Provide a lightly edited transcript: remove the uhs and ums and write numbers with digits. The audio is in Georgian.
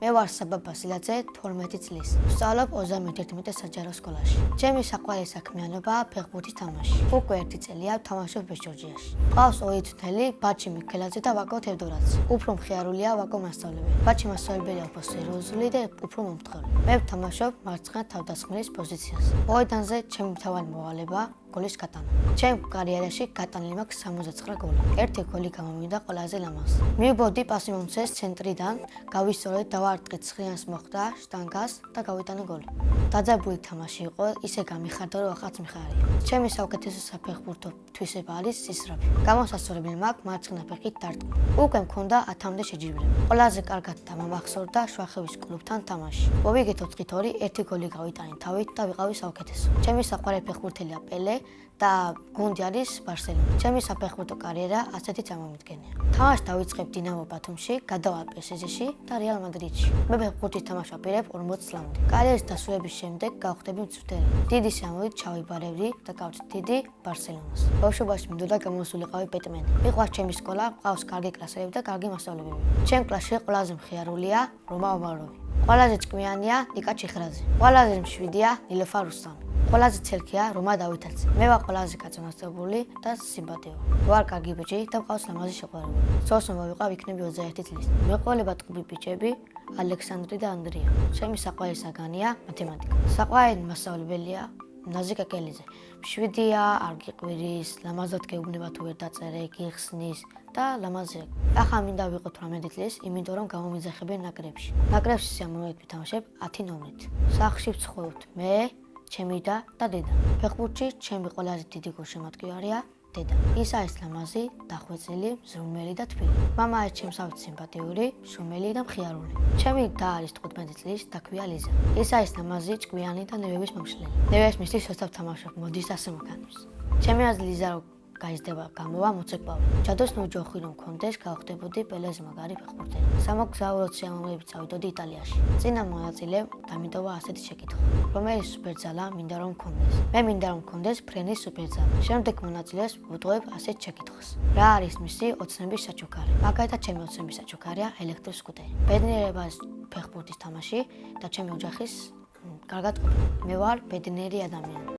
მე ვარ საბაბა სილაძე 12 წლის. ვსწავლობ 31 საჯარო სკოლაში. ჩემი საყვარელი საქმიანობაა ფეხბურთის თამაში. უკვე 1 წელია ვთამაშობ ბეჭდურჯიაში. ყავს 2 ძმელი, ბაჩი მიქელაძე და ვაკო თევდორაძე. უფრო მხიარულია ვაკო მასწავლებელი. ბაჩი მასწავლებელია უფრო სერიოზული და უფრო მომთხოვრი. მე ვთამაშობ მარცხენა თავდამსხმელის პოზიციაზე. მოედანზე ჩემი მთავარი მოვალეობაა გოლის გატანა. ჩემ კარიერაში გატანილი მაქვს 69 გოლი. ერთი გოლი გამომივიდა ყველაზე ლამაზი. მივბოდი პასი მომცეს ცენტრიდან, გავისწორე და ვარტყით ცხრიანს მოხვდა შტანგას და გავიტანე გოლი. დაძაბული თამაში იყო, ისე გამიხარდა რომ ახაც მიხარია. ჩემი საუკეთესო საფეხბურთო თვისება არის სისწრაფე. გამოსასწორებელი მაქვს მარცხენა ფეხით დარტყმა. უკვე მქონდა 10-მდე შეჯიბრება. ყველაზე კარგად დამამახსოვრდა შვახევის კლუბთან თამაში. მოვიგეთ 4-2, ერთი გოლი გავიტანე თავით და ვიყავი საუკეთესო. ჩემი საყვარელი ფეხბურთელია პელე და გუნდი არის ბარსელონა. ჩემი საფეხბურთო კარიერა ასეთი წამომიდგენია. თამაში დავიწყებ დინამო ბათუმში, გადავალ PSG-ში და რეალ მადრიდში. მე ფეხბურთის თამაშს ვაპირებ 40 წლამდე. კარიერის დასრულების შემდეგ გავხდები მწვრთელი. დიდი სიამოვნებით ჩავიბარებდი და გავწვდიდი ბარსელონას. ბავშვობაში მინდოდა გამოსულიყავი ბეტმენი. მიყვარს ჩემი სკოლა, ყავს კარგი კლასელები და კარგი მასწავლებელები. ჩემ კლასში ყველაზე მხიარულია რომა ომაროვი. ყველაზე ჭკვიანია ნიკა ჩიხრაძე. ყველაზე მშვიდია ნილოფა რუსტამი. ყველაზე ცელქია რომა დავითაძე. მე ვარ ყველაზე კაცმასწავლებელი და სიმპათიო. ვარ კარგი ბიჭი და მყავს ლამაზი შეყვარებული. სოხს მოვიყავ იქნები 21 წლის. მეყოლება ტყუპი ბიჭები ალექსანდრი და ანდრია. ჩემი საყვარელი საგანია მათემატიკა. საყვარელი მასწავლებელია ნაზიკა კელიძე. მშვიდია, არ გიყვირის, ლამაზად გეუბნება თუ ვერ დაწერე, გიხსნის და ლამაზია. ახლა მინდა ვიყოთ 18 წლის, იმიტომ რომ გამომიძახებენ ნაკრებში. ნაკრებში სიამოვნებით ვითამაშებ 10 ნომრით. სახლში ვცხოვრობთ მე, ჩემი და დედა. ფეხბურთში ჩემი ყველაზე დიდი გულშემატკივარია დედა. ის არის ლამაზი, დახვეწილი, მზრუნველი და თბილი. მამა არის ჩემსავით სიმპათიური, შრომელი და მხიარული. ჩემი და არის 15 წლის, დაქვია ლიზა. ის არის ლამაზი, ჭკვიანი და ნერვების მომშლელი. ნერვებს მისლის როცა ვთამაშობ, მოდის ასე მოგანებს. ჩემი აზრით ლიზა რო გაიზრდება, გამოვა მოცეკვავი. ჯადოსნური ჯოხი რომ მქონდეს, გავხდებოდი პელეს მაგარი ფეხბურთელი. სამოგზაურო სიამოვნებით წავიდოდი იტალიაში. წინა მონაწილემ დამიტოვა ასეთი შეკითხვა. რომელი სუპერძალა მინდა რომ მქონდეს? მე მინდა რომ მქონდეს ფრენის სუპერძალა. შემდეგ მონაწილეს ვუტყუებ ასეთ შეკითხვას. რა არის მისი ოცნების საჩუქარი? მაგალითად, ჩემი ოცნების საჩუქარია ელექტროსკუტერი. ბედნიერებას ფეხბურთის თამაში და ჩემი ოჯახის კარგად ყოფნა. მე ვარ ბედნიერი ადამიანი.